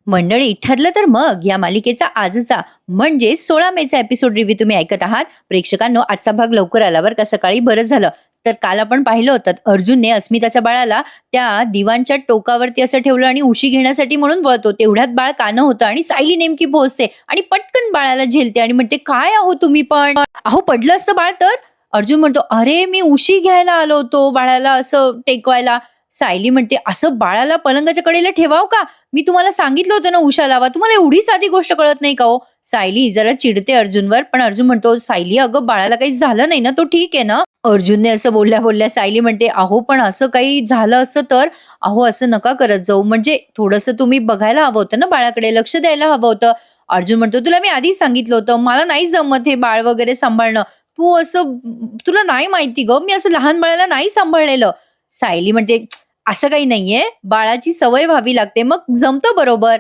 मंडळी ठरलं तर मग या मालिकेचा आजचा म्हणजे 16 मेचा एपिसोड रिव्ह्यू तुम्ही ऐकत आहात. प्रेक्षकांनो, आजचा भाग लवकर आल्यावर का सकाळी बरंच झालं. तर काल आपण पाहिलं होतं अर्जुनने अस्मिताच्या बाळाला त्या दिवाणच्या टोकावरती असं ठेवलं आणि उशी घेण्यासाठी म्हणून वळतो. तेवढ्यात बाळ कानं होतं आणि सायली नेमकी पोहोचते आणि पटकन बाळाला झेलते आणि म्हणते, काय आहो तुम्ही पण, अहो पडलं असतं बाळ तर. अर्जुन म्हणतो, अरे मी उशी घ्यायला आलो होतो बाळाला असं टेकवायला. सायली म्हणते, असं बाळाला पलंगाच्या कडेला ठेवाव का? मी तुम्हाला सांगितलं होतं ना उशा लावा. तुम्हाला एवढी साधी गोष्ट कळत नाही का हो? सायली जरा चिडते अर्जुनवर, पण अर्जुन म्हणतो, सायली अगं बाळाला काही झालं नाही ना, तो ठीक आहे ना? अर्जुनने असं बोलल्या बोलल्या सायली म्हणते, अहो पण असं काही झालं असतं तर? अहो असं नका करत जाऊ, म्हणजे थोडंसं तुम्ही बघायला हवं होतं ना बाळाकडे, लक्ष द्यायला हवं होतं. अर्जुन म्हणतो, तुला मी आधीच सांगितलं होतं, मला नाही जमत हे बाळ वगैरे सांभाळणं. तू असं, तुला नाही माहिती ग, मी असं लहान बाळाला नाही सांभाळलेलं. सायली म्हणते, असं काही नाहीये, बाळाची सवय व्हावी लागते, मग जमतं बरोबर.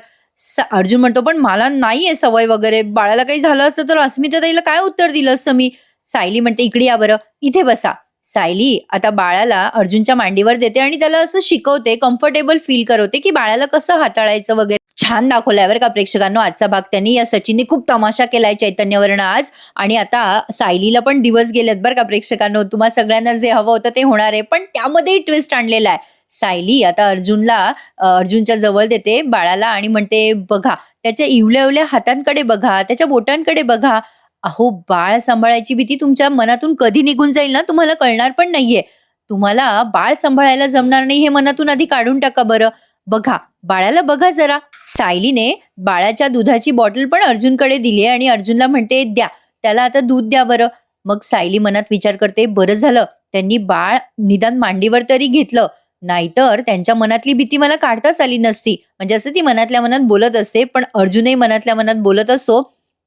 अर्जुन म्हणतो, पण मला नाहीये सवय वगैरे, बाळाला काही झालं असतं तर अस्मिता ताईला काय उत्तर दिलं असतं मी? सायली म्हणते, इकडे या बरं, इथे बसा. सायली आता बाळाला अर्जुनच्या मांडीवर देते आणि त्याला असं शिकवते, कम्फर्टेबल फील करवते की बाळाला कसं हाताळायचं वगैरे. छान दाखवलंय बरं का प्रेक्षकांनो आजचा भाग. त्यांनी या सचिनने खूप तमाशा केलाय चैतन्यवरनं आज. आणि आता सायलीला पण दिवस गेलेत बरं का प्रेक्षकांनो. तुम्हा सगळ्यांना जे हवं होतं ते होणार आहे, पण त्यामध्ये ट्विस्ट आणलेला आहे. सायली आता अर्जुनच्या जवळ देते बाळाला आणि म्हणते, बघा त्याच्या इवल्या इवल्या हातांकडे बघा, त्याच्या बोटांकडे बघा. अहो बाळ सांभाळायची भीती तुमच्या मनातून कधी निघून जाईल ना, तुम्हाला कळणार पण नाहीये. तुम्हाला बाळ सांभाळायला जमणार नाही हे मनातून आधी काढून टाका बरं. बघा, बाळाला बघा जरा. सायलीने बाळाच्या दुधाची बॉटल पण अर्जुनकडे दिली आणि अर्जुनला म्हणते, द्या त्याला आता दूध द्या बरं. मग सायली मनात विचार करते, बरं झालं त्यांनी बाळ निदान मांडीवर तरी घेतलं, नाहीतर त्यांच्या मनातली भीती मला काढताच आली नसती. म्हणजे असं ती मनातल्या मनात बोलत असते, पण अर्जुनही मनातल्या मनात बोलत असतो,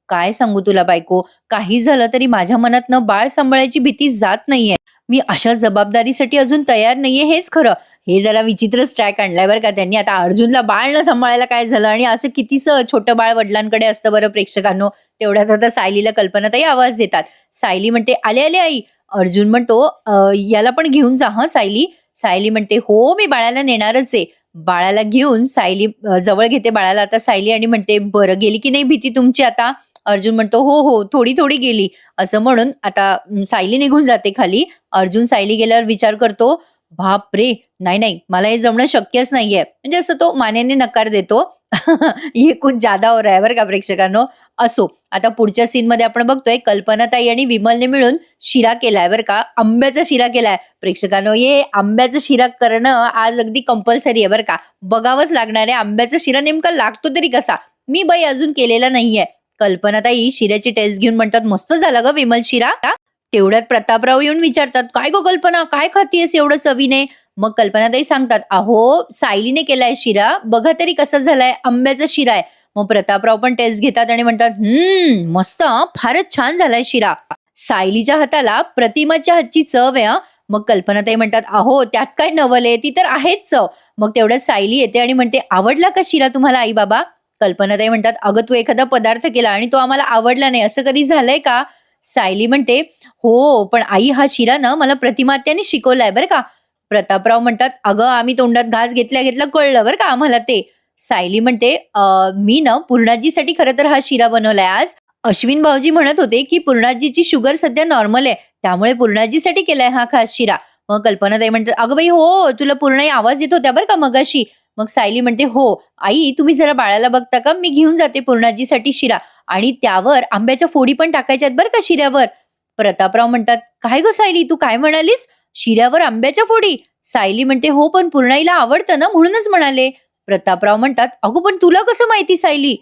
काय सांगू तुला बायको, काही झालं तरी माझ्या मनातनं बाळ सांभाळायची भीती जात नाहीये. मी अशा जबाबदारीसाठी अजून तयार नाहीये, हेच खरं. हे जरा विचित्रच ट्रॅक आणलाय बरं का त्यांनी. आता अर्जुनला बाळ न सांभाळायला काय झालं आणि असं कितीसं छोटं बाळ वडिलांकडे असतं बरं प्रेक्षकांनो. तेवढ्यात आता सायलीला कल्पनाताई आवाज देतात. सायली म्हणते, आले आले आई. अर्जुन म्हणतो, याला पण घेऊन जा हं सायली. सायली म्हणते, हो मी बाळाला नेणारच आहे. बाळाला घेऊन सायली जवळ घेते बाळाला आता सायली आणि म्हणते, बरं गेली की नाही भीती तुमची आता? अर्जुन म्हणतो, हो हो थोडी थोडी गेली. असं म्हणून आता सायली निघून जाते खाली. अर्जुन सायली गेल्यावर विचार करतो, बाप रे, नाही नाही मला हे जमणं शक्यच नाहीये, म्हणजे असं तो मानेने नकार देतो. हे कुछ ज्यादा हो रहा है बरं का प्रेक्षकांनो. असो, आता पुढच्या सीन मध्ये आपण बघतोय कल्पनाताई आणि विमलने मिळून शिरा केलाय बरं का, आंब्याचा शिरा केलाय. प्रेक्षकांनो, हे आंब्याचा शिरा करणं आज अगदी कंपल्सरी आहे बरं का, बघावंच लागणार आहे. आंब्याचा शिरा नेमका लागतो तरी कसा, मी बाई अजून केलेला नाहीये. कल्पनाताई शिऱ्याची टेस्ट घेऊन म्हणतात, मस्त झाला ग विमल शिरा. तेवढ्यात प्रतापराव येऊन विचारतात, काय गो कल्पना, काय खातीयस एवढं चवीने? मग कल्पनाताई सांगतात, अहो सायलीने केलाय शिरा, बघा तरी कसा झालाय, आंब्याचा शिरा आहे. मग प्रतापराव पण टेस्ट घेतात आणि म्हणतात, मस्त फारच छान झालाय शिरा. सायलीच्या हाताला प्रतिमाच्या हातची चव आहे. मग कल्पनाताई म्हणतात, अहो त्यात काय नवल आहे, ती तर आहेच चव. मग तेवढ्यात सायली येते आणि म्हणते, आवडला का शिरा तुम्हाला आई बाबा? कल्पनाताई म्हणतात, अगं तू एखादा पदार्थ केला आणि तो आम्हाला आवडला नाही, असं कधी झालंय का? सायली म्हणते, हो पण आई हा शिरा ना मला प्रतिमात्याने शिकवलाय बरं का. प्रतापराव म्हणतात, अगं आम्ही तोंडात घास घेतल्या घेतल्या कळलं बरं का आम्हाला ते. सायली म्हणते, मी ना पूर्णाजीसाठी खरं तर हा शिरा बनवलाय आज. अश्विन भाऊजी म्हणत होते की पूर्णाजीची शुगर सध्या नॉर्मल आहे, त्यामुळे पूर्णाजीसाठी केलाय हा खास शिरा. मग कल्पनाताई म्हणतात, अगं बाई हो, तुला पूर्णाई आवाज येत होत्या बरं का मगाशी. मग सायली म्हणते, हो आई तुम्ही जरा बाळाला बघता का, मी घेऊन जाते पूर्णाजीसाठी शिरा आणि त्यावर आंब्याच्या फोडी पण टाकायच्यात बरं का शिऱ्यावर. प्रतापराव म्हणतात, काय ग सायली तू काय म्हणालीस, शिऱ्यावर आंब्याच्या फोडी? सायली म्हणते, हो पण पूर्णाईला आवडतं ना म्हणूनच म्हणाले. प्रतापराव म्हणतात, अगो पण तुला कसं माहिती सायली?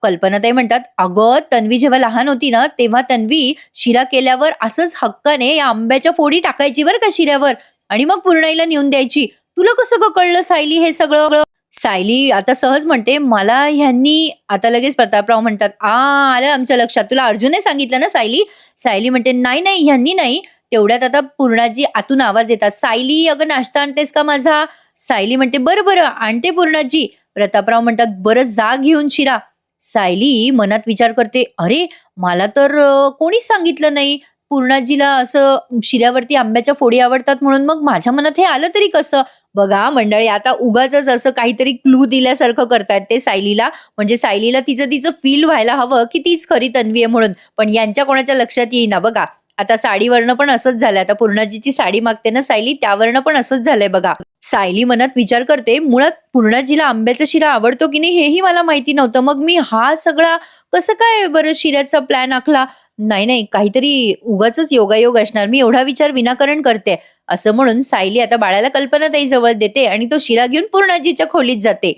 कल्पनाताई म्हणतात, अगं तन्वी जेव्हा लहान होती ना, तेव्हा तन्वी शिरा केल्यावर असंच हक्काने या आंब्याच्या फोडी टाकायची बरं का शिऱ्यावर आणि मग पूर्णाईला नेऊन द्यायची. तुला कसं कळलं सायली हे सगळं? सायली आता सहज म्हणते, मला ह्यांनी. आता लगेच प्रतापराव म्हणतात, आलं आमच्या लक्षात, तुला अर्जुनने सांगितलं ना सायली? सायली म्हणते, नाही नाही ह्यांनी नाही. तेवढ्यात आता पूर्णाजी आतून आवाज देतात, सायली अगं नाश्ता आणतेस का माझा? सायली म्हणते, बरं बरं आणते पूर्णाजी. प्रतापराव म्हणतात, बरं जा घेऊन शिरा. सायली मनात विचार करते, अरे मला तर कोणीच सांगितलं नाही पूर्णाजीला असं शिऱ्यावरती आंब्याच्या फोडी आवडतात म्हणून, मग माझ्या मनात हे आलं तरी कसं? बघा मंडळी, आता उगाचच असं काहीतरी क्लू दिल्यासारखं करतायत ते सायलीला. म्हणजे सायलीला तिचं तिचं फील व्हायला हवं, की तीच खरी तन्वी आहे म्हणून. पण यांच्या कोणाच्या लक्षात येईना बघा. आता साडीवरनं पण असंच झालंय. आता पूर्णाजीची साडी मागते ना सायली, त्यावरनं पण असंच झालंय बघा. सायली मनात विचार करते, मुळात पूर्णाजीला आंब्याचा शिरा आवडतो की नाही हेही मला माहिती नव्हतं. मग मी हा सगळा कसं काय बरं शिऱ्याचा प्लॅन आखला? नाही, नाही, काहीतरी उगाचच योगायोग असणार. मी एवढा विचार विनाकारण करते. असं म्हणून सायली आता बाळाला कल्पनाताई जवळ देते आणि तो शिरा घेऊन पूर्णाजीच्या खोलीत जाते.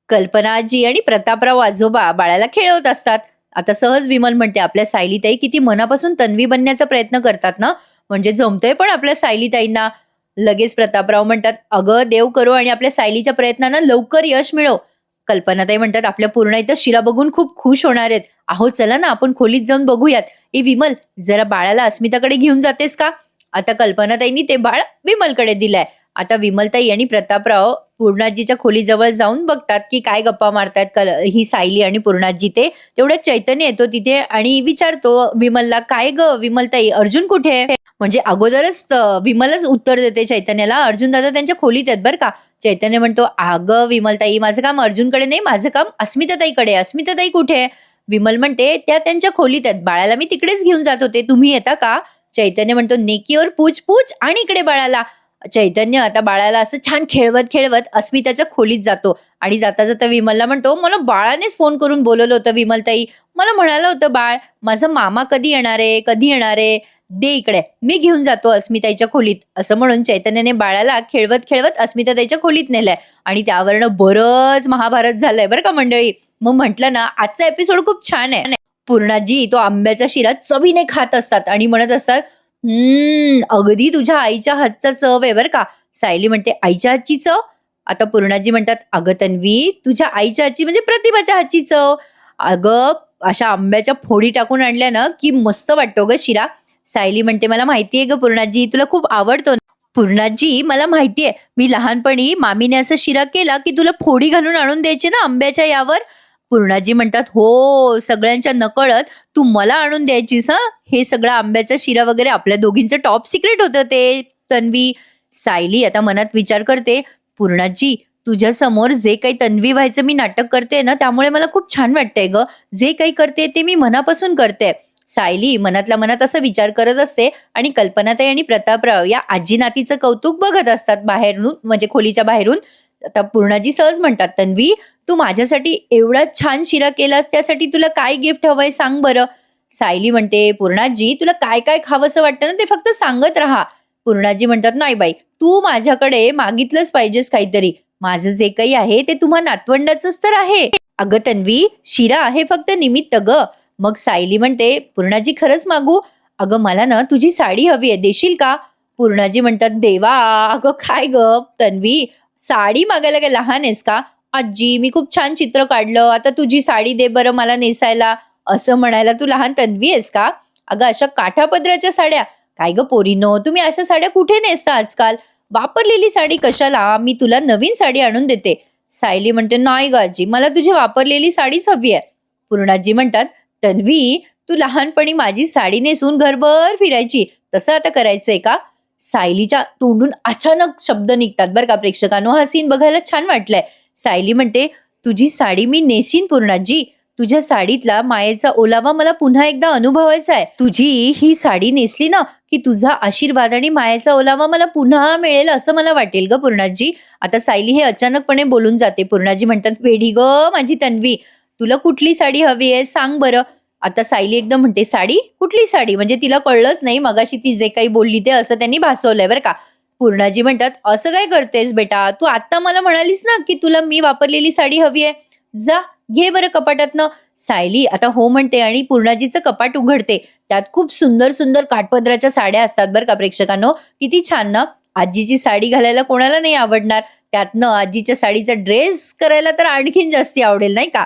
कल्पना आजी आणि प्रतापराव आजोबा बाळाला खेळवत असतात. आता सहज विमल म्हणते, आपल्या सायलीताई किती मनापासून तन्वी बनण्याचा प्रयत्न करतात ना, म्हणजे जमतंय पण आपल्या सायलीताईंना. लगेच प्रतापराव म्हणतात, अगं देव करो आणि आपल्या सायलीच्या प्रयत्नांना लवकर यश मिळो. कल्पनाताई म्हणतात, आपल्या पूर्ण इथं शिरा बघून खूप खुश होणार आहेत. अहो चला ना, आपण खोलीत जाऊन बघूयात. ए विमल, जरा बाळाला अस्मिताकडे घेऊन जातेस का? आता कल्पनाताईंनी ते बाळ विमलकडे दिलंय. आता विमलताई आणि प्रतापराव पूर्णाजीच्या खोलीजवळ जाऊन बघतात, की काय गप्पा मारतायत ही सायली आणि पूर्णाजी ते. तेवढ्यात चैतन्य येतो तिथे आणि विचारतो विमलला, "काय गं विमलताई, अर्जुन कुठे आहे?" म्हणजे अगोदरच विमलच उत्तर देते चैतन्याला, "अर्जुन दादा त्यांच्या खोलीत आहेत बरं का." चैतन्य म्हणतो, "अगं विमलताई, माझं काम अर्जुनकडे नाही, माझं काम अस्मिताताईकडे आहे. अस्मिताताई कुठे आहे?" विमल म्हणते, "त्या त्यांच्या खोलीत आहेत. बाळाला मी तिकडेच घेऊन जात होते. तुम्ही येता का?" चैतन्य म्हणतो, "नेकी और पूछ पूछ आणि इकडे बाळाला." चैतन्य आता बाळाला असं छान खेळवत खेळवत अस्मिताच्या खोलीत जातो आणि जाता जाता विमलला म्हणतो, मला बाळानेच फोन करून बोलवलं होतं विमलताई. मला म्हणालं होतं बाळ, माझा मामा कधी येणार आहे, कधी येणार आहे, दे इकडे, मी घेऊन जातो अस्मिताईच्या खोलीत. असं म्हणून चैतन्याने बाळाला खेळवत खेळवत अस्मिताताईच्या खोलीत नेलंय आणि त्यावरनं बरंच महाभारत झालंय बरं का मंडळी. मग म्हटलं ना, आजचा एपिसोड खूप छान आहे. पूर्णाजी तो आंब्याचा शिरा चवीने खात असतात आणि म्हणत असतात, अगदी तुझ्या आईच्या हातचा चव आहे बरं का. सायली म्हणते, आईच्या हातची चव? आता पूर्णाजी म्हणतात, अगं तन्वी, तुझ्या आईच्या हातची म्हणजे प्रतिभाच्या हातची चव. अगं अशा आंब्याच्या फोडी टाकून आणल्या ना की मस्त वाटतो ग शिरा. सायली म्हणते, मला माहितीये ग पूर्णाजी, तुला खूप आवडतो ना. पूर्णाजी, मला माहितीये, मी लहानपणी मामीने असं शिरा केला की तुला फोडी घालून आणून द्यायचे ना आंब्याच्या यावर. पूर्णाजी म्हणतात, हो, सगळ्यांच्या नकळत तू मला आणून द्यायचीस हं. हे सगळं आंब्याचा शिरा वगैरे आपल्या दोघींचं टॉप सिक्रेट होतं ते तन्वी. सायली आता मनात विचार करते, पूर्णाजी, तुझ्या समोर जे काही तन्वी व्हायचं मी नाटक करते ना, त्यामुळे मला खूप छान वाटतंय ग. जे काही करते ते मी मनापासून करते. सायली मनातल्या मनात असा विचार करत असते आणि कल्पनाताई आणि प्रतापराव या आजी नातीचं कौतुक बघत असतात बाहेरून, म्हणजे खोलीच्या बाहेरून. आता पूर्णाजी सहज म्हणतात, तन्वी, तू माझ्यासाठी एवढा छान शिरा केलास, त्यासाठी तुला काय गिफ्ट हवंय सांग बरं. सायली म्हणते, पूर्णाजी, तुला काय काय खावंसं वाटतं ना ते फक्त सांगत राहा. पूर्णाजी म्हणतात, नाही बाई, तू माझ्याकडे मागितलंच पाहिजेस काहीतरी. माझं जे काही आहे ते तुम्हा नातवंडाचंच तर आहे. अगं तन्वी, शिरा आहे फक्त निमित्त ग. मग सायली म्हणते, पूर्णाजी खरंच मागू? अगं मला ना तुझी साडी हवी आहे, देशील का? पूर्णाजी म्हणतात, देवा, अगं काय ग तन्वी, साडी मागायला काय लहान आहेस का? आजी, मी खूप छान चित्र काढलं, आता तुझी साडी दे बरं मला नेसायला. असं म्हणायला तू लहान तन्वी आहेस का? अगं अशा काठापदराच्या साड्या, काय ग पोरीनो, तुम्ही अशा साड्या कुठे नेसता आजकाल? वापरलेली साडी कशाला, मी तुला नवीन साडी आणून देते. सायली म्हणते, नाही ग आजी, मला तुझी वापरलेली साडीच हवी आहे. पूर्णाजी म्हणतात, तन्वी, तू लहानपणी माझी साडी नेसून घरभर फिरायची, तसं आता करायचंय का? सायलीच्या तोंडून अचानक शब्द निघतात बरं का प्रेक्षकांनो. हा सीन बघायला छान वाटलंय. सायली म्हणते, तुझी साडी मी नेसीन पूर्णाजी. तुझ्या साडीतला मायेचा ओलावा मला पुन्हा एकदा अनुभवायचा आहे. तुझी ही साडी नेसली ना की तुझा आशीर्वाद आणि मायेचा ओलावा मला पुन्हा मिळेल असं मला वाटेल ग पूर्णाजी. आता सायली हे अचानकपणे बोलून जाते. पूर्णाजी म्हणतात, वेडी ग माझी तन्वी, तुला कुठली साडी हवी आहे सांग बरं. आता सायली एकदम म्हणते, साडी? कुठली साडी? म्हणजे तिला कळलंच नाही मगाशी ती जे काही बोलली ते असं त्यांनी भासवलंय बरं का. पूर्णाजी म्हणतात, असं काय करतेस बेटा, तू आता मला म्हणालीस ना की तुला मी वापरलेली साडी हवी आहे, जा घे बरं कपाटातनं. सायली आता हो म्हणते आणि पूर्णाजीचं कपाट उघडते. त्यात खूप सुंदर सुंदर काठपदराच्या साड्या असतात बरं का प्रेक्षकांनो. किती छान ना. आजीची साडी घालायला कोणाला नाही आवडणार. त्यातनं आजीच्या साडीचा ड्रेस करायला तर आणखीन जास्ती आवडेल नाही का.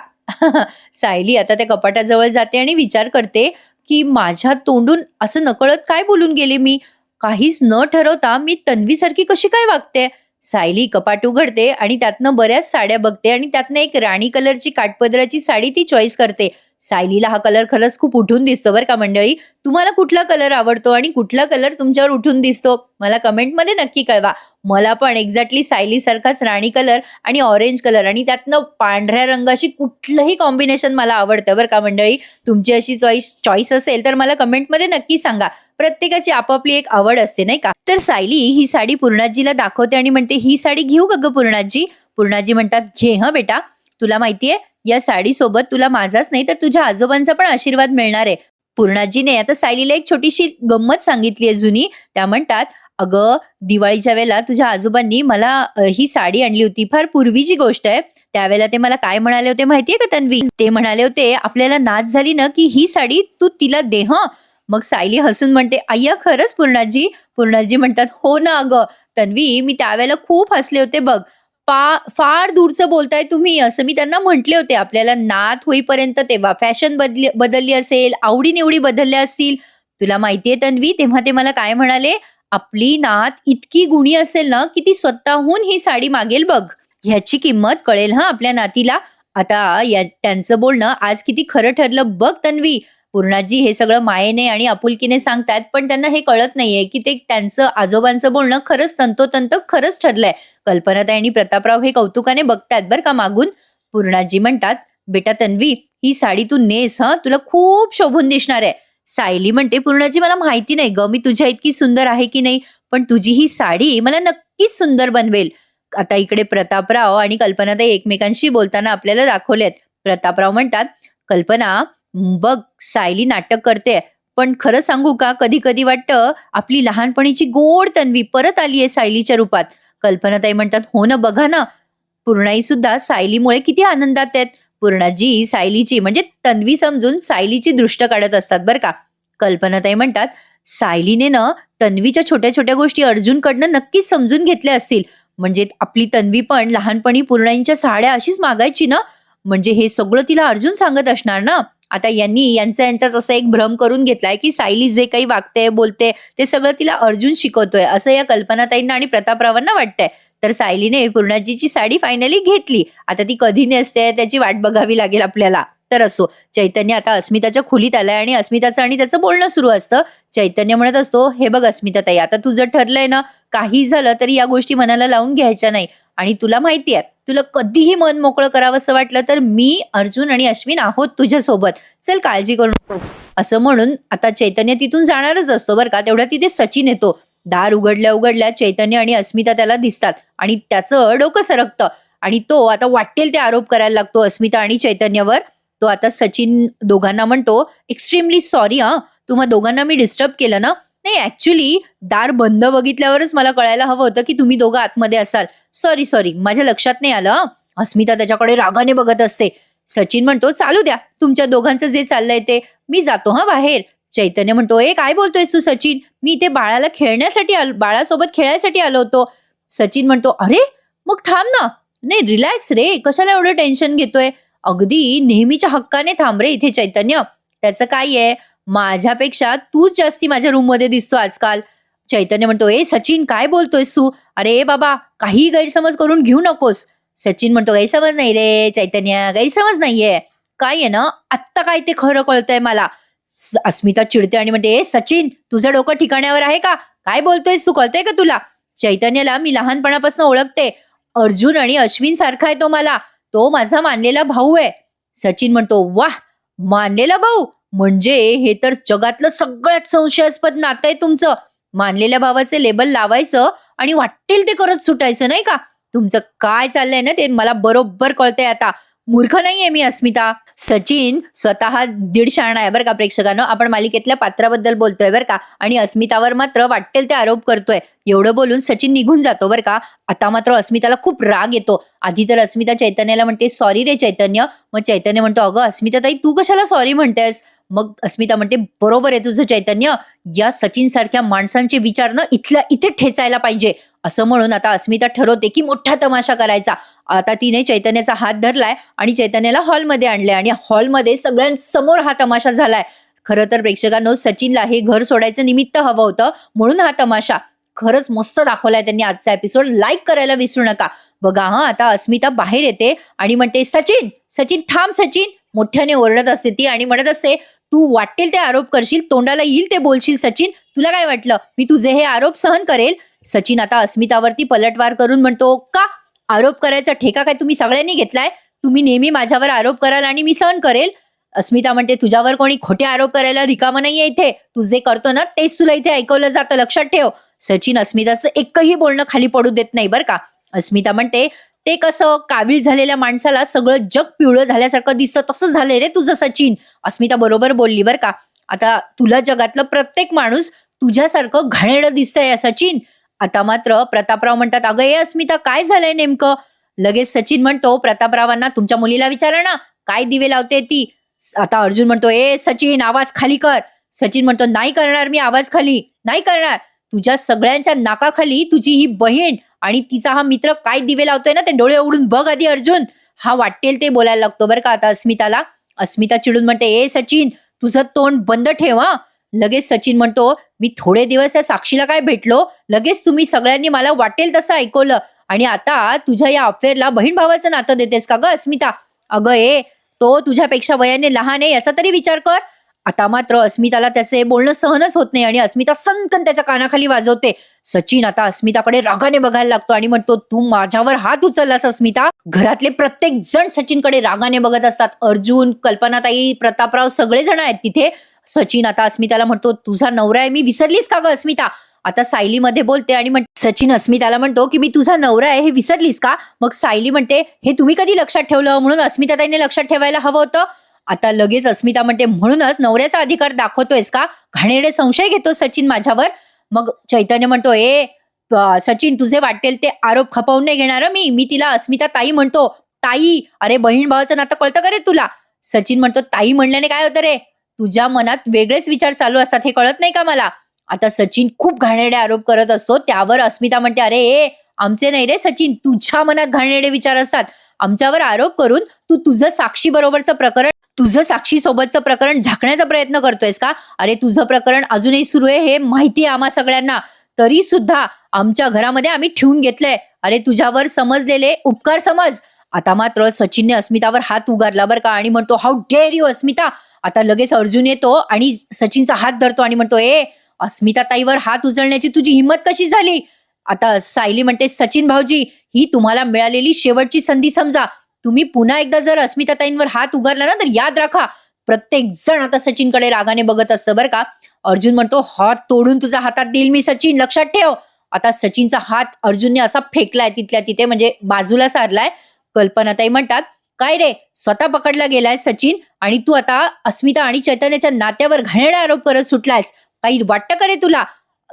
सायली आता त्या कपाटाजवळ जाते आणि विचार करते की माझ्या तोंडून असं नकळत काय बोलून गेले मी. काहीच न ठरवता मी तन्वीसारखी कशी काय वागते. सायली कपाट उघडते आणि त्यातनं बऱ्याच साड्या बघते आणि त्यातनं एक राणी कलरची काठपदराची साडी ती चॉईस करते. सायलीला हा कलर खरंच खूप उठून दिसतो बरं का मंडळी. तुम्हाला कुठला कलर आवडतो आणि कुठला कलर तुमच्यावर उठून दिसतो मला कमेंटमध्ये नक्की कळवा. मला पण एक्झॅक्टली सायलीसारखाच राणी कलर आणि ऑरेंज कलर आणि त्यातनं पांढऱ्या रंगाशी कुठलंही कॉम्बिनेशन मला आवडतं बरं का मंडळी. तुमची अशी चॉईस असेल तर मला कमेंटमध्ये नक्की सांगा. प्रत्येकाची आपापली एक आवड असते नाही का. तर सायली ही साडी पूर्णाजीला दाखवते आणि म्हणते, ही साडी घेऊ का ग पूर्णाजी? पूर्णाजी म्हणतात, घे हं बेटा. तुला माहितीये या साडीसोबत तुला माझाच नाही तर तुझ्या आजोबांचा पण आशीर्वाद मिळणार आहे. पूर्णाजीने आता सायलीला एक छोटीशी गंमत सांगितली आहे जुनी. त्या म्हणतात, अगं दिवाळीच्या वेळेला तुझ्या आजोबांनी मला ही साडी आणली होती. फार पूर्वीची गोष्ट आहे. त्यावेळेला ते मला काय म्हणाले होते माहितीये का तन्वी? ते म्हणाले होते, आपल्याला नाच झाली ना की ही साडी तू तिला दे हं. मग सायली हसून म्हणते, अय्या खरंच पूर्णाजी? पूर्णाजी म्हणतात, हो ना अगं तन्वी, मी त्यावेळेला खूप हसले होते बघ. फार दूरचं बोलताय तुम्ही असं मी त्यांना म्हटले होते. आपल्याला नात होईपर्यंत तेव्हा फॅशन बदलली असेल, आवडी-निवडी बदलल्या असतील. तुला माहितीये तन्वी, तेव्हा ते मला काय म्हणाले, आपली नात इतकी गुणी असेल ना की ती स्वतःहून ही साडी मागेल बघ. ह्याची किंमत कळेल हा आपल्या नातीला. आता त्यांचं बोलणं आज किती खरं ठरलं बघ तन्वी. पूर्णाजी हे सगळं मायेने आणि आपुलकीने सांगतात, पण त्यांना हे कळत नाहीये की ते त्यांचं आजोबांचं बोलणं खरंच तंतोतंत खरंच ठरलंय. कल्पनाताई आणि प्रतापराव हे कौतुकाने बघतायत बरं का मागून. पूर्णाजी म्हणतात, बेटा तन्वी, ही साडी तू नेस हं, तुला खूप शोभून दिसणार आहे. सायली म्हणते, पूर्णाजी मला माहिती नाही ग मी तुझ्या इतकी सुंदर आहे की नाही, पण तुझी ही साडी मला नक्कीच सुंदर बनवेल. आता इकडे प्रतापराव आणि कल्पनाताई एकमेकांशी बोलताना आपल्याला दाखवलेत. प्रतापराव म्हणतात, कल्पना, बघ सायली नाटक करते, पण खरं सांगू का, कधी कधी वाटतं आपली लहानपणीची गोड तन्वी परत आलीये सायलीच्या रूपात. कल्पनाताई म्हणतात, हो ना, बघा ना, पूर्णाई सुद्धा सायलीमुळे किती आनंदात आहेत. पूर्णाजी सायलीची म्हणजे तन्वी समजून सायलीची दृष्ट काढत असतात बरं का. कल्पनाताई म्हणतात, सायलीने ना तन्वीच्या छोट्या छोट्या गोष्टी अर्जुनकडनं नक्कीच समजून घेतल्या असतील. म्हणजे आपली तन्वी पण लहानपणी पूर्णाईंच्या साड्या अशीच मागायची ना, म्हणजे हे सगळं तिला अर्जुन सांगत असणार ना. आता यांचाच असा एक भ्रम करून घेतलाय की सायली जे काही वागते बोलते ते सगळं तिला अर्जुन शिकवतोय असं या कल्पनाताईंना आणि प्रतापरावांना वाटतंय. तर सायलीने पूर्णाजीची साडी फायनली घेतली. आता ती कधी नेसते त्याची वाट बघावी लागेल आपल्याला. तर असो, चैतन्य आता अस्मिताच्या खोलीत आलाय आणि अस्मिताचं आणि त्याचं बोलणं सुरू असतं. चैतन्य म्हणत असतो, हे बघ अस्मिताताई, आता तुझं ठरलंय ना, काही झालं तरी या गोष्टी मनाला लावून घ्यायच्या नाही. आणि तुला माहितीये, तुला कधीही मन मोकळं करावंसं वाटलं तर मी, अर्जुन आणि अश्विन आहोत तुझ्यासोबत. चल काळजी करू नकोस. असं म्हणून आता चैतन्य तिथून जाणारच असतो बरं का. तेवढ्या तिथे सचिन येतो. दार उघडल्या उघडल्या चैतन्य आणि अस्मिता त्याला दिसतात आणि त्याचं डोकं सरकतं आणि तो आता वाटेल ते आरोप करायला लागतो अस्मिता आणि चैतन्यवर. तो आता सचिन दोघांना म्हणतो, एक्स्ट्रीमली सॉरी हा, तुम्हा दोघांना मी डिस्टर्ब केलं ना. नाही, ऍक्च्युली दार बंद बघितल्यावरच मला कळायला हवं होतं की तुम्ही दोघं आतमध्ये असाल. सॉरी सॉरी, माझ्या लक्षात नाही आलं हं. अस्मिता त्याच्याकडे रागाने बघत असते. सचिन म्हणतो, चालू द्या तुमच्या दोघांचं जे चाललंय ते, मी जातो हा बाहेर. चैतन्य म्हणतो, ए काय बोलतोयस तू सचिन, मी इथे बाळाला खेळण्यासाठी बाळासोबत खेळायसाठी आलो होतो. सचिन म्हणतो, अरे मग थांब ना. नाही, रिलॅक्स रे, कशाला एवढं टेन्शन घेतोय. अगदी नेहमीच्या हक्काने थांब रे इथे चैतन्य. त्याचं काय आहे, माझ्यापेक्षा तूच जास्ती माझ्या रूम मध्ये दिसतो आजकाल. चैतन्य म्हणतो, ए सचिन काय बोलतोयस तू, अरे बाबा काही गैरसमज करून घेऊ नकोस. सचिन म्हणतो, गैरसमज नाही रे चैतन्य, गैरसमज नाहीये. काय आहे ना, आत्ता काय ते खरं कळतंय मला. अस्मिता चिडते आणि म्हणते, ए सचिन, तुझं डोकं ठिकाण्यावर आहे का, काय बोलतोयस तू, कळतंय का तुला. चैतन्यला मी लहानपणापासून ओळखते. अर्जुन आणि अश्विन सारखा आहे तो मला. तो माझा मानलेला भाऊ आहे. सचिन म्हणतो, वाह, मानलेला भाऊ म्हणजे हे तर जगातलं सगळ्यात संशयास्पद नातं आहे तुमचं. मानलेल्या भावाचे लेबल लावायचं आणि वाटेल ते करत सुटायचं नाही का. तुमचं काय चाललंय ना ते मला बरोबर कळतंय आता. मूर्ख नाहीये मी अस्मिता. सचिन स्वतः दीड शहाणा आहे बरं का प्रेक्षकांनो. आपण मालिकेतल्या पात्राबद्दल बोलतोय बरं का, आणि अस्मितावर मात्र वाटेल ते आरोप करतोय. एवढं बोलून सचिन निघून जातो बरं का. आता मात्र अस्मिताला खूप राग येतो. आधी तर अस्मिता चैतन्याला म्हणते, सॉरी रे चैतन्य. मग चैतन्य म्हणतो, अगं अस्मिता ताई, तू कशाला सॉरी म्हणतेस. मग अस्मिता म्हणते, बरोबर आहे तुझं चैतन्य, या सचिन सारख्या माणसांचे विचार ना इथल्या इथे ठेचायला पाहिजे. असं म्हणून आता अस्मिता ठरवते की मोठा तमाशा करायचा. आता तिने चैतन्याचा हात धरलाय आणि चैतन्याला हॉलमध्ये आणलंय आणि हॉलमध्ये सगळ्यांसमोर हा तमाशा झालाय. खरं तर प्रेक्षकांनो, सचिनला हे घर सोडायचं निमित्त हवं होतं, म्हणून हा तमाशा. खरंच मस्त दाखवलाय त्यांनी आजचा एपिसोड. लाईक करायला विसरू नका. बघा हा, आता अस्मिता बाहेर येते आणि म्हणते, सचिन सचिन थांब सचिन, मोठ्याने ओरडत असते ती आणि म्हणत असते, "तू वाटेल ते आरोप करशील, तोंडाला येईल ते बोलशील सचिन. तुला काय वाटलं मी तुझे हे आरोप सहन करेल?" सचिन आता अस्मितावरती पलटवार करून म्हणतो, "का? आरोप करायचा ठेका काय तुम्ही सगळ्यांनी घेतलाय? तुम्ही नेहमी माझ्यावर आरोप कराल आणि मी सहन करेल." अस्मिता म्हणते, "तुझ्यावर कोणी खोटे आरोप करायला रिकामं नाहीये इथे. तू जे करतो ना तेच तुला इथे ऐकवलं जातं, लक्षात ठेव." सचिन अस्मिताचं एकही बोलणं खाली पडू देत नाही बरं का. अस्मिता म्हणते, "ते कसं कावीळ झालेल्या माणसाला सगळं जग पिवळं झाल्यासारखं दिसतं तसं झालंय रे तुझं सचिन." अस्मिता बरोबर बोलली बरं का. आता तुला जगातलं प्रत्येक माणूस तुझ्यासारखं घाणेरडं दिसतंय सचिन. आता मात्र प्रतापराव म्हणतात, "अगं ए अस्मिता काय झालंय नेमकं?" लगेच सचिन म्हणतो प्रतापरावांना, "तुमच्या मुलीला विचारा ना काय दिवे लावते ती." आता अर्जुन म्हणतो, "ए सचिन आवाज खाली कर." सचिन म्हणतो, "नाही करणार मी आवाज खाली, नाही करणार. तुझ्या सगळ्यांच्या नाकाखाली तुझी ही बहीण आणि तिचा हा मित्र काय दिवे लावतोय ना ते डोळे उघडून बघ आधी अर्जुन." हा वाटेल ते बोलायला लागतो बरं का आता अस्मिताला. अस्मिता चिडून म्हणते, "ए सचिन तुझं तोंड बंद ठेव हा." लगेच सचिन म्हणतो, "मी थोडे दिवस त्या साक्षीला काय भेटलो, लगेच तुम्ही सगळ्यांनी मला वाटेल तसं ऐकवलं आणि आता तुझ्या या अफेअरला बहीण भावाचं नातं देतेस का ग अस्मिता? अगं ए, तो तुझ्यापेक्षा वयाने लहान आहे याचा तरी विचार कर." आता मात्र अस्मिताला त्याचे बोलणं सहनच होत नाही आणि अस्मिता सनकन त्याच्या कानाखाली वाजवते. सचिन आता अस्मिताकडे रागाने बघायला लागतो आणि म्हणतो, "तू माझ्यावर हात उचललास अस्मिता." घरातले प्रत्येक जण सचिनकडे रागाने बघत असतात. अर्जुन, कल्पनाताई, प्रतापराव सगळेजण आहेत तिथे. सचिन आता अस्मिताला म्हणतो, "तुझा नवरा आहे मी विसरलीस का ग अस्मिता?" आता सायलीमध्ये बोलते आणि सचिन अस्मिताला म्हणतो की, "मी तुझा नवरा आहे हे विसरलीस का?" मग सायली म्हणते, "हे तुम्ही कधी लक्षात ठेवलं म्हणून अस्मिताताईने लक्षात ठेवायला हवं होतं." आता लगेच अस्मिता म्हणते, "म्हणूनच नवऱ्याचा अधिकार दाखवतोयस का? घाणेरडे संशय घेतो सचिन माझ्यावर." मग चैतन्य म्हणतो, सचिन तुझे वाटेल ते आरोप खपवून नाही घेणार मी." मी तिला अस्मिता ताई म्हणतो. "ताई, अरे बहीण भावाचं नातं कळतं का रे तुला?" सचिन म्हणतो, "ताई म्हणल्याने काय होतं रे? तुझ्या मनात वेगळेच विचार चालू असतात हे कळत नाही का मला?" आता सचिन खूप घाणेरडे आरोप करत असतो. त्यावर अस्मिता म्हणते, "अरे आमचे नाही रे सचिन, तुझ्या मनात घाणेरडे विचार असतात. आमच्यावर आरोप करून तू तुझं साक्षी सोबतचं प्रकरण झाकण्याचा प्रयत्न करतोयस का? अरे तुझं प्रकरण अजूनही सुरू आहे हे माहिती आहे आम्हा सगळ्यांना. तरी सुद्धा आमच्या घरामध्ये आम्ही ठेवून घेतलंय. अरे तुझ्यावर समजलेले उपकार समज." आता मात्र सचिनने अस्मितावर हात उगारला बरं का आणि म्हणतो, "हाऊ डेअर यू अस्मिता." आता लगेच अर्जुन येतो आणि सचिनचा हात धरतो आणि म्हणतो, अस्मिता ताईवर हात उचलण्याची तुझी हिंमत कशी झाली?" आता सायली म्हणते, "सचिन भाऊजी, ही तुम्हाला मिळालेली शेवटची संधी समजा. तुम्ही पुन्हा एकदा जर अस्मिताताईंवर हात उगारला ना तर याद राखा." प्रत्येक जण आता सचिनकडे रागाने बघत असतं बरं का. अर्जुन म्हणतो, "हात तोडून तुझ्या हातात देईल मी सचिन, लक्षात ठेव." आता सचिनचा हात अर्जुनने असा फेकलाय तिथल्या तिथे, म्हणजे बाजूला सारलाय. कल्पनाताई म्हणतात, "काय रे स्वतः पकडला गेलाय सचिन आणि तू आता अस्मिता आणि चैतन्याच्या नात्यावर घाणेरडा आरोप करत सुटलायस. काही वाटतं का रे तुला?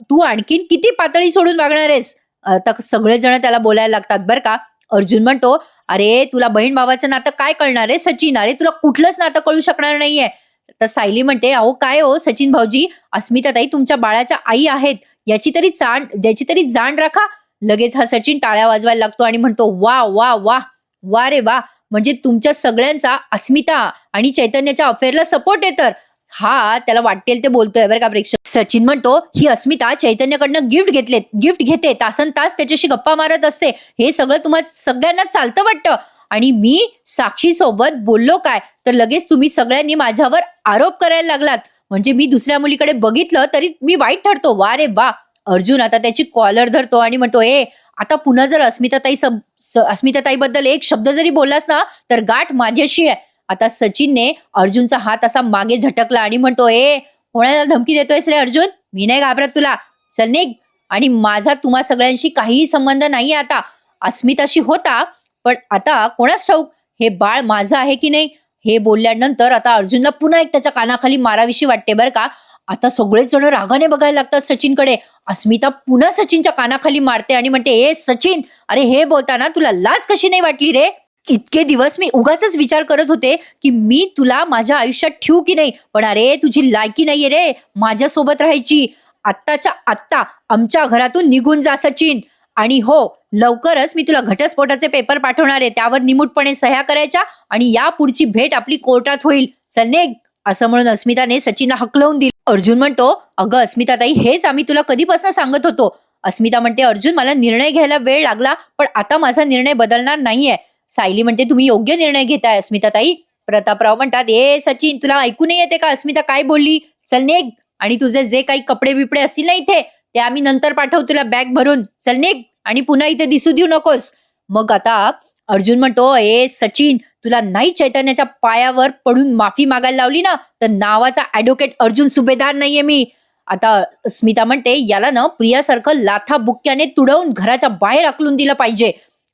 तू आणखीन किती पातळी सोडून वागणार आहेस?" आता सगळेजण त्याला बोलायला लागतात बरं का. अर्जुन म्हणतो, "अरे तुला बहीण भावाचं नातं काय कळणार आहे सचिन? अरे तुला कुठलंच नातं कळू शकणार नाहीये." तर सायली म्हणते, "अहो काय हो सचिन भाऊजी, अस्मिताताई तुमच्या बाळाच्या आई आहेत याची तरी जाण राखा." लगेच हा सचिन टाळ्या वाजवायला लागतो आणि म्हणतो, "वा वा वा वा रे वा, म्हणजे तुमच्या सगळ्यांचा अस्मिता आणि चैतन्याच्या अफेअरला सपोर्ट आहे तर." हा त्याला वाटेल ते बोलतोय बरं का प्रेक्षक. सचिन म्हणतो, "ही अस्मिता चैतन्यकडनं गिफ्ट घेते, तासन तास त्याच्याशी गप्पा मारत असते. हे सगळं तुम्हाला सगळ्यांना चालतं वाटतं आणि मी साक्षी सोबत बोललो काय तर लगेच तुम्ही सगळ्यांनी माझ्यावर आरोप करायला लागलात. म्हणजे मी दुसऱ्या मुलीकडे बघितलं तरी मी वाईट ठरतो. वा रे वा." अर्जुन आता त्याची कॉलर धरतो आणि म्हणतो, आता पुन्हा जर अस्मिताताईबद्दल एक शब्द जरी बोललास ना तर गाठ माझ्याशी आहे." आता सचिनने अर्जुनचा हात असा मागे झटकला आणि म्हणतो, कोणाला धमकी देतोयस रे अर्जुन? मी नाही घाबरत तुला. चल निघ. आणि माझा तुम्हा सगळ्यांशी काहीही संबंध नाहीये आता. अस्मिताशी होता, पण आता कोणास ठाऊक हे बाळ माझं आहे की नाही." हे बोलल्यानंतर आता अर्जुनला पुन्हा एक त्याच्या कानाखाली माराविषयी वाटते बरं का. आता सगळेच जण रागाने बघायला लागतात सचिनकडे. अस्मिता पुन्हा सचिनच्या कानाखाली मारते आणि म्हणते, सचिन, अरे हे बोलताना तुला लाज कशी नाही वाटली रे? इतके दिवस मी उगाचच विचार करत होते की मी तुला माझ्या आयुष्यात ठेवू की नाही, पण अरे तुझी लायकी नाहीये रे माझ्यासोबत राहायची. आत्ताच्या आत्ता आमच्या घरातून निघून जा सचिन. आणि हो, लवकरच मी तुला घटस्फोटाचे पेपर पाठवणार आहे, त्यावर निमूटपणे सह्या करायच्या आणि या पुढची भेट आपली कोर्टात होईल. चल निघ. असं म्हणून अस्मिताने सचिनला हकलवून दिलं. अर्जुन म्हणतो, "अगं अस्मिताताई, हेच आम्ही तुला कधीपासून सांगत होतो." अस्मिता म्हणते, "अर्जुन, मला निर्णय घ्यायला वेळ लागला, पण आता माझा निर्णय बदलणार नाहीये." सायली म्हणते, "तुम्ही योग्य निर्णय घेताय अस्मिताताई." प्रतापराव म्हणतात, "ए सचिन, तुला ऐकू नाही येते का अस्मिता काय बोलली? चल निघ आणि तुझे जे काही कपडे-बिपडे असतील ना इथे, ते आम्ही नंतर पाठवू तुला बॅग भरून. चल निघ आणि पुन्हा इथे दिसू देऊ नकोस." मग आता अर्जुन म्हणतो, "ए सचिन, तुला नाही चैतन्याच्या पायावर पडून माफी मागायला लावली ना, तर नावाचा ॲडव्होकेट अर्जुन सुभेदार नाहीये मी." आता स्मिता म्हणते, "याला ना प्रियासारखं लाथाबुक्क्याने तुडवून घराच्या बाहेर हाकलून दिलं पाहिजे."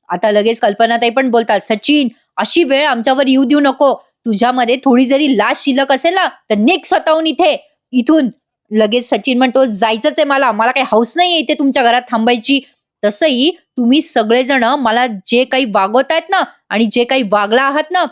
आता लगेच कल्पनाताई पण बोलतात, "सचिन, अशी वेळ आमच्यावर येऊ देऊ नको. तुझ्यामध्ये थोडी जरी लाज शिल्लक असेल ना, तर निघ स्वतःहून इथून." लगेच सचिन म्हणतो, "जायचंच आहे मला. मला काही हौस नाहीये इथे तुमच्या घरात थांबायची. तसंही तुम्ही सगळेजण मला जे काही वागवतायत ना आणि जे काही वागला आहात ना,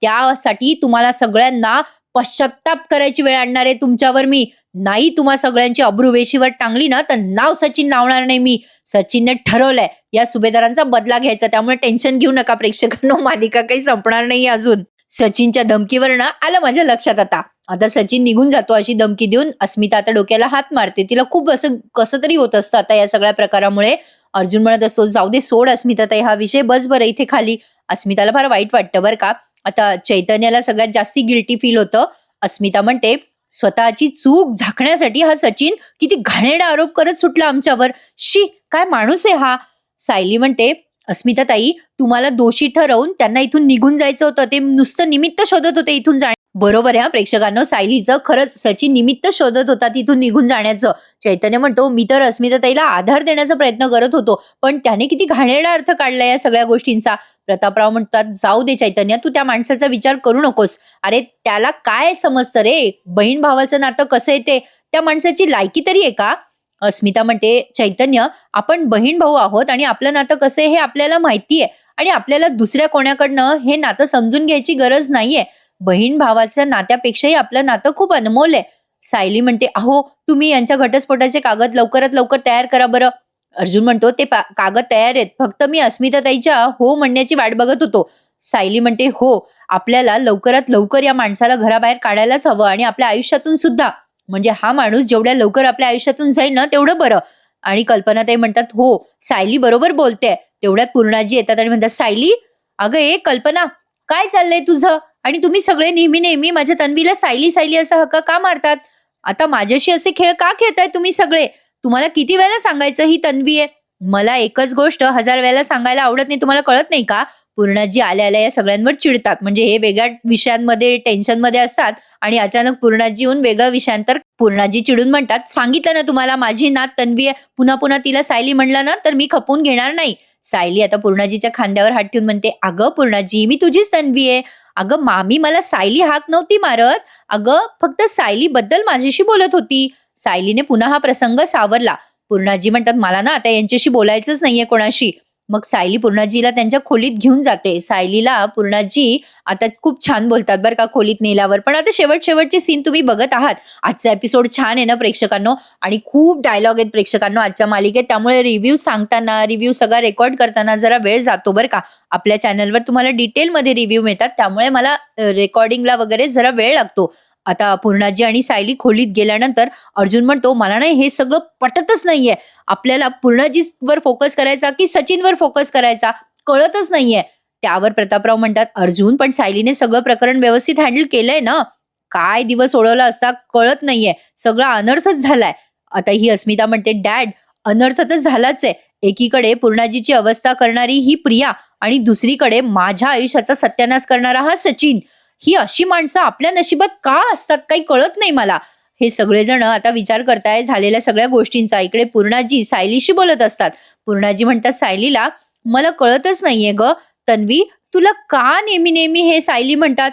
त्यासाठी तुम्हाला सगळ्यांना पश्चात्ताप करायची वेळ आणणार आहे तुमच्यावर मी. नाही तुम्हा सगळ्यांची अब्रू वेशीवर टांगली ना, तर नाव सचिन लावणार नाही मी. सचिनने ठरवलंय या सुभेदारांचा बदला घ्यायचा. त्यामुळे टेन्शन घेऊ नका प्रेक्षकांनो, मालिका काही संपणार नाही अजून." सचिनच्या धमकीवरनं आलं माझ्या लक्षात आता. आता सचिन निघून जातो अशी धमकी देऊन अस्मिता आता डोक्याला हात मारते. तिला खूप असं कसं तरी होत असतं आता या सगळ्या प्रकारामुळे. अर्जुन म्हणत असतो, "जाऊ दे, सोड अस्मिताताई हा विषय, बस बरं इथे खाली." अस्मिताला फार वाईट वाटतं बरं का. आता चैतन्याला सगळ्यात जास्ती गिल्टी फील होतं. अस्मिता म्हणते, "स्वतःची चूक झाकण्यासाठी हा सचिन किती घाणेरडा आरोप करत सुटला आमच्यावर. शी, काय माणूस आहे हा." सायली म्हणते, "अस्मिताताई, तुम्हाला दोषी ठरवून त्यांना इथून निघून जायचं होतं. ते नुसतं निमित्त शोधत होते इथून जाण्या." बरोबर आहे हा प्रेक्षकांनो, सायलीचं खरंच सचिन निमित्त शोधत होता तिथून निघून जाण्याचं. चैतन्य म्हणतो, "मी तर अस्मिताताईला आधार देण्याचा प्रयत्न करत होतो, पण त्याने किती घाणेरडा अर्थ काढला या सगळ्या गोष्टींचा." प्रतापराव म्हणतात, "जाऊ दे चैतन्य, तू त्या माणसाचा विचार करू नकोस. अरे त्याला काय समजतं रे, बहीण भावाचं नातं कसं आहे ते, त्या माणसाची लायकी तरी आहे का?" अस्मिता म्हणते, "चैतन्य, आपण बहीण भाऊ आहोत आणि आपलं नातं कसं आहे हे आपल्याला माहिती आहे आणि आपल्याला दुसऱ्या कोणाकडनं हे नातं समजून घ्यायची गरज नाहीये. बहीण भावाच्या नात्यापेक्षाही आपलं नातं खूप अनमोल आहे." सायली म्हणते, "अहो, तुम्ही यांच्या घटस्फोटाचे कागद लवकरात लवकर तयार करा बरं." अर्जुन म्हणतो, "ते कागद तयार आहेत, फक्त मी अस्मिताताईच्या हो म्हणण्याची वाट बघत होतो." सायली म्हणते, "हो, आपल्याला लवकरात लवकर या माणसाला घराबाहेर काढायलाच हवं आणि आपल्या आयुष्यातून सुद्धा. म्हणजे हा माणूस जेवढ्या लवकर आपल्या आयुष्यातून जाईल ना तेवढं बरं." आणि कल्पनाताई म्हणतात, "हो, सायली बरोबर बोलते." तेवढ्यात पूर्णाजी येतात आणि म्हणतात, "सायली, अगं ए कल्पना, काय चाललंय तुझं? आणि तुम्ही सगळे नेहमी नेहमी माझ्या तन्वीला सायली सायली असा हक्का का मारतात? आता माझ्याशी असे खेळ का खेळताय तुम्ही सगळे? तुम्हाला किती वेळेला सांगायचं ही तन्वी आहे? मला एकच गोष्ट 1000 वेळेला सांगायला आवडत नाही, तुम्हाला कळत नाही का?" पूर्णाजी आल्या आल्या या सगळ्यांवर चिडतात. म्हणजे हे वेगळ्या विषयांमध्ये टेन्शनमध्ये असतात आणि अचानक पूर्णाजी येऊन वेगळं विषयांतर. पूर्णाजी चिडून म्हणतात, "सांगितलं ना तुम्हाला, माझी नात तन्वी आहे. पुन्हा पुन्हा तिला सायली म्हणलं ना तर मी खपवून घेणार नाही." सायली आता पूर्णाजीच्या खांद्यावर हात ठेवून म्हणते, "अगं पूर्णाजी, मी तुझीच तन्वी आहे. अगं मामी मला सायली हाक नव्हती मारत. अगं फक्त सायली बद्दल माझ्याशी बोलत होती." सायलीने पुन्हा हा प्रसंग सावरला. पूर्णाजी म्हणतात, "मला ना आता यांच्याशी बोलायचंच नाहीये कोणाशी." मग सायली पूर्णाजीला त्यांच्या खोलीत घेऊन जाते. सायलीला पूर्णाजी आता खूप छान बोलतात बरं का खोलीत नेल्यावर. पण आता शेवटचे सीन तुम्ही बघत आहात. आजचा एपिसोड छान आहे ना प्रेक्षकांनो, आणि खूप डायलॉग आहेत प्रेक्षकांनो आजच्या मालिकेत. त्यामुळे रिव्ह्यू सांगताना, रिव्ह्यू सगळा रेकॉर्ड करताना जरा वेळ जातो बरं का. आपल्या चॅनलवर तुम्हाला डिटेलमध्ये रिव्ह्यू मिळतात, त्यामुळे मला रेकॉर्डिंगला वगैरे जरा वेळ लागतो. आता पूर्णाजी आणि सायली खोलीत गेल्यानंतर अर्जुन म्हणतो, "मला नाही हे सगळं पटतच नाहीये. आपल्याला पूर्णाजीवर फोकस करायचा की सचिनवर फोकस करायचा कळतच नाहीये." त्यावर प्रतापराव म्हणतात, "अर्जुन, पण सायलीने सगळं प्रकरण व्यवस्थित हँडल केलंय ना. काय दिवस सोडवला असता कळत नाहीये. सगळा अनर्थच झालाय." आता ही अस्मिता म्हणते, "डॅड, अनर्थच झालाच आहे. एकीकडे पूर्णाजीची अवस्था करणारी ही प्रिया आणि दुसरीकडे माझ्या आयुष्याचा सत्यानाश करणारा हा सचिन. ही अशी माणसं आपल्या नशिबात का असतात काही कळत नाही मला." हे सगळेजण आता विचार करताय झालेल्या सगळ्या गोष्टींचा. इकडे पूर्णाजी सायलीशी बोलत असतात. पूर्णाजी म्हणतात सायलीला, "मला कळतच नाहीये ग तन्वी, तुला का नेहमी नेहमी हे सायली म्हणतात?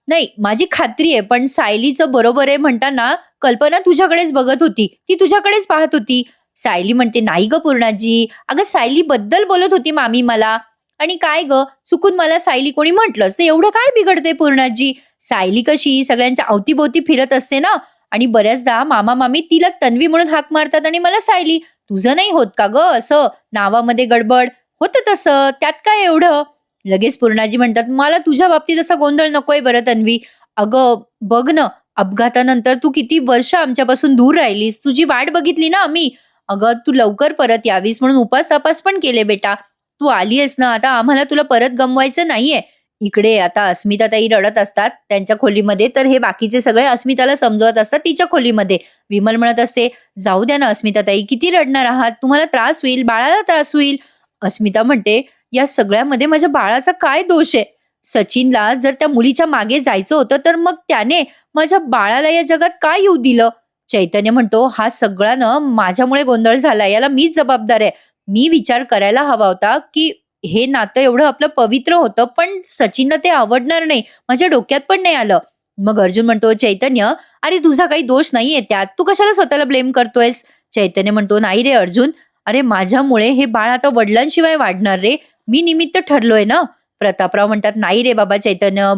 नाही, माझी खात्री आहे, पण सायलीचं बरोबर आहे म्हणताना कल्पना तुझ्याकडेच बघत होती, ती तुझ्याकडेच पाहत होती." सायली म्हणते, "नाही ग पूर्णाजी, अगं सायली बद्दल बोलत होती मामी मला. आणि काय ग, चुकून मला सायली कोणी म्हटलंच तर एवढं काय बिघडते पूर्णाजी? सायली कशी सगळ्यांच्या अवतीभोवती फिरत असते ना, आणि बऱ्याचदा मामा मामी तिला तन्वी म्हणून हाक मारतात आणि मला सायली. तुझं नाही होत का ग असं? नावामध्ये गडबड होतं तसं, त्यात काय एवढं?" लगेच पूर्णाजी म्हणतात, "मला तुझ्या बाबतीत असा गोंधळ नकोय बरं तन्वी. अगं बघ ना, अपघातानंतर तू किती वर्ष आमच्यापासून दूर राहिलीस. तुझी वाट बघितली ना आम्ही. अगं तू लवकर परत यावीस म्हणून उपास तापास पण केले बेटा. तू आलीयस ना, आता आम्हाला तुला परत गमवायचं नाहीये. इकडे आता अस्मिताताई रडत असतात त्यांच्या खोलीमध्ये, तर हे बाकीचे सगळे अस्मिताला समजवत असतात तिच्या खोलीमध्ये. विमल म्हणत असते, "जाऊ द्या ना अस्मिताताई, किती रडणार आहात? तुम्हाला त्रास होईल, बाळाला त्रास होईल." अस्मिता म्हणते, "या सगळ्यामध्ये माझ्या बाळाचा काय दोष आहे? सचिनला जर त्या मुलीच्या मागे जायचं होतं, तर मग त्याने माझ्या बाळाला या जगात का येऊ दिलं?" चैतन्य म्हणतो, "हा सगळा ना माझ्यामुळे गोंधळ झाला. याला मीच जबाबदार आहे. मी विचार करायला हवा होता, की हे नातं एवढं आपलं पवित्र होतं, पण सचिनला ते आवडणार नाही. माझ्या डोक्यात पण नाही आलं." मग अर्जुन म्हणतो, "चैतन्य, अरे तुझा काही दोष नाहीये त्यात. तू कशाला स्वतःला ब्लेम करतोयस?" चैतन्य म्हणतो, "नाही रे अर्जुन, अरे माझ्यामुळे हे बाळ आता वडिलांशिवाय वाढणार रे. मी निमित्त ठरलोय ना." प्रतापराव म्हणतात, "नाही रे बाबा चैतन्य,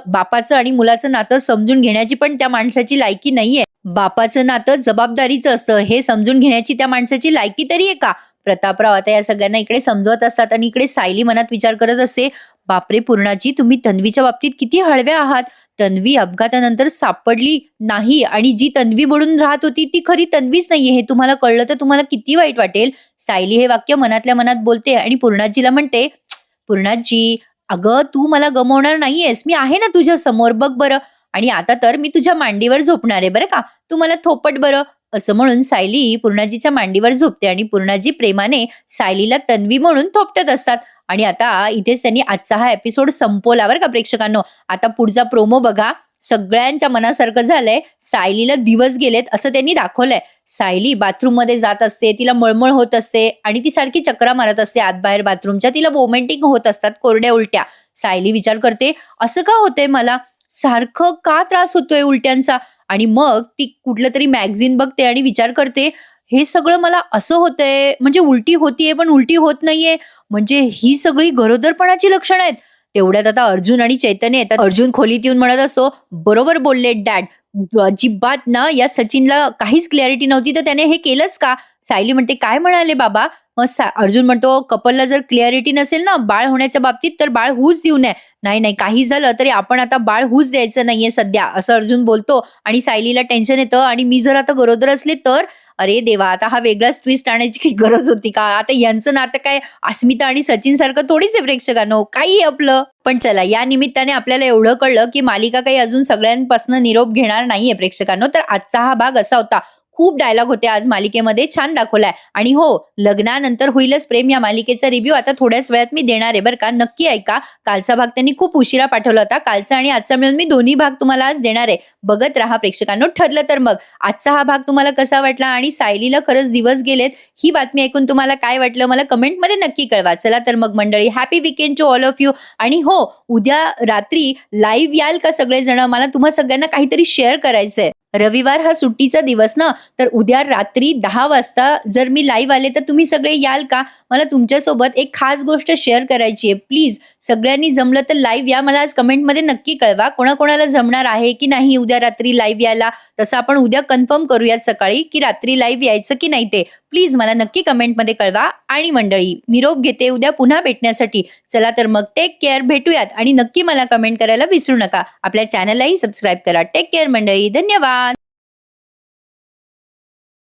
बापाचं आणि मुलाचं नातं समजून घेण्याची पण त्या माणसाची लायकी नाहीये. बापाचं नातं जबाबदारीचं असतं, हे समजून घेण्याची त्या माणसाची लायकी तरी आहे का?" प्रतापराव आता या सगळ्यांना इकडे समजवत असतात आणि इकडे सायली मनात विचार करत असते, "बापरे पूर्णाजी, तुम्ही तन्वीच्या बाबतीत किती हळव्या आहात. तन्वी अपघातानंतर सापडली नाही आणि जी तन्वी म्हणून राहत होती ती खरी तन्वीच नाहीये, हे तुम्हाला कळलं तर तुम्हाला किती वाईट वाटेल." सायली हे वाक्य मनातल्या मनात बोलते आणि पूर्णाजीला म्हणते, "पूर्णाजी, अगं तू मला गमावणार नाहीयेस. मी आहे ना तुझ्या समोर, बघ बरं. आणि आता तर मी तुझ्या मांडीवर झोपणार आहे बरं का. तू मला थोपट बरं." असं म्हणून सायली पूर्णाजीच्या मांडीवर झोपते आणि पूर्णाजी प्रेमाने सायलीला तन्वी म्हणून थोपटत असतात. आणि आता इथेच त्यांनी आजचा हा एपिसोड संपवला बरं का प्रेक्षकांनो. आता पुढचा प्रोमो बघा. सगळ्यांच्या मनासारखं झालंय. सायलीला दिवस गेलेत असं त्यांनी दाखवलंय. सायली बाथरूममध्ये जात असते, तिला मळमळ होत असते आणि ती सारखी चक्रा मारत असते आत बाहेर बाथरूमच्या. तिला वोमिटिंग होत असतात, कोरड्या उलट्या. सायली विचार करते, असं का होतंय मला? सारखं का त्रास होतोय उलट्यांचा? आणि मग ती कुठलं तरी मॅगझिन बघते आणि विचार करते, हे सगळं मला असं होतंय, म्हणजे उलटी होतीये पण उलटी होत नाहीये, म्हणजे ही सगळी गरोदरपणाची लक्षणं आहेत. तेवढ्यात आता अर्जुन आणि चैतन्य येतात. अर्जुन खोलीत येऊन म्हणत असतो, "बरोबर बोलले डॅड. अजिबात ना या सचिनला काहीच क्लॅरिटी नव्हती, तर त्याने हे केलंच का?" सायली म्हणते, "काय म्हणाले बाबा?" मग अर्जुन म्हणतो, "कपलला जर क्लॅरिटी नसेल ना बाळ होण्याच्या बाबतीत, तर बाळ होऊच देऊ नये. नाही नाही, काही झालं तरी आपण आता बाळ होऊच द्यायचं नाहीये सध्या." असं अर्जुन बोलतो आणि सायलीला टेन्शन येतं. आणि मी जर आता गरोदर असले तर, अरे देवा, आता हा वेगळाच ट्विस्ट आणायची काही गरज होती का? आता यांचं नातं काय अस्मिता आणि सचिन सारखं थोडीच आहे प्रेक्षकांनो, काही आपलं. पण चला, या निमित्ताने आपल्याला एवढं कळलं की मालिका काही अजून सगळ्यांपासून निरोप घेणार नाहीये प्रेक्षकांनो. तर आजचा हा भाग असा होता. खूप डायलॉग होते आज मालिकेमध्ये, छान दाखवलाय. आणि हो, लग्नानंतर होईलच प्रेम या मालिकेचा रिव्ह्यू आता थोड्याच वेळात मी देणार आहे बरं का, नक्की ऐका. कालचा भाग त्यांनी खूप उशिरा पाठवला होता. कालचा आणि आजचा मिळून मी दोन्ही भाग तुम्हाला आज देणार आहे. बघत राहा प्रेक्षकांनो. ठरलं तर मग आजचा हा भाग तुम्हाला कसा वाटला आणि सायलीला खरंच दिवस गेलेत ही बातमी ऐकून तुम्हाला काय वाटलं मला कमेंटमध्ये नक्की कळवा. चला तर मग मंडळी, happy weekend to all of you. आणि हो, उद्या रात्री लाईव्ह याल का सगळेजण? मला तुम्हा सगळ्यांना काहीतरी शेअर करायचंय. रविवार हा सुट्टीचा दिवस ना, तर उद्या रात्री 10 वाजता जर मी लाईव्ह आले तर तुम्ही सगळे याल का? मला तुमच्यासोबत एक खास गोष्ट शेअर करायची आहे. प्लीज सगळ्यांनी जमलं तर लाईव्ह या. मला आज कमेंटमध्ये नक्की कळवा कोणाकोणाला जमणार आहे की नाही उद्या रात्री लाईव्ह यायला. तसं आपण उद्या कन्फर्म करूयात सकाळी की रात्री लाईव्ह यायचं की नाही ते. प्लीज मला नक्की कमेंटमध्ये कळवा. आणि मंडळी, निरोप घेते उद्या पुन्हा भेटण्यासाठी. चला तर मग टेक केअर, भेटूयात. आणि नक्की मला कमेंट करायला विसरू नका. आपल्या चॅनललाही सबस्क्राईब करा. टेक केअर मंडळी, धन्यवाद.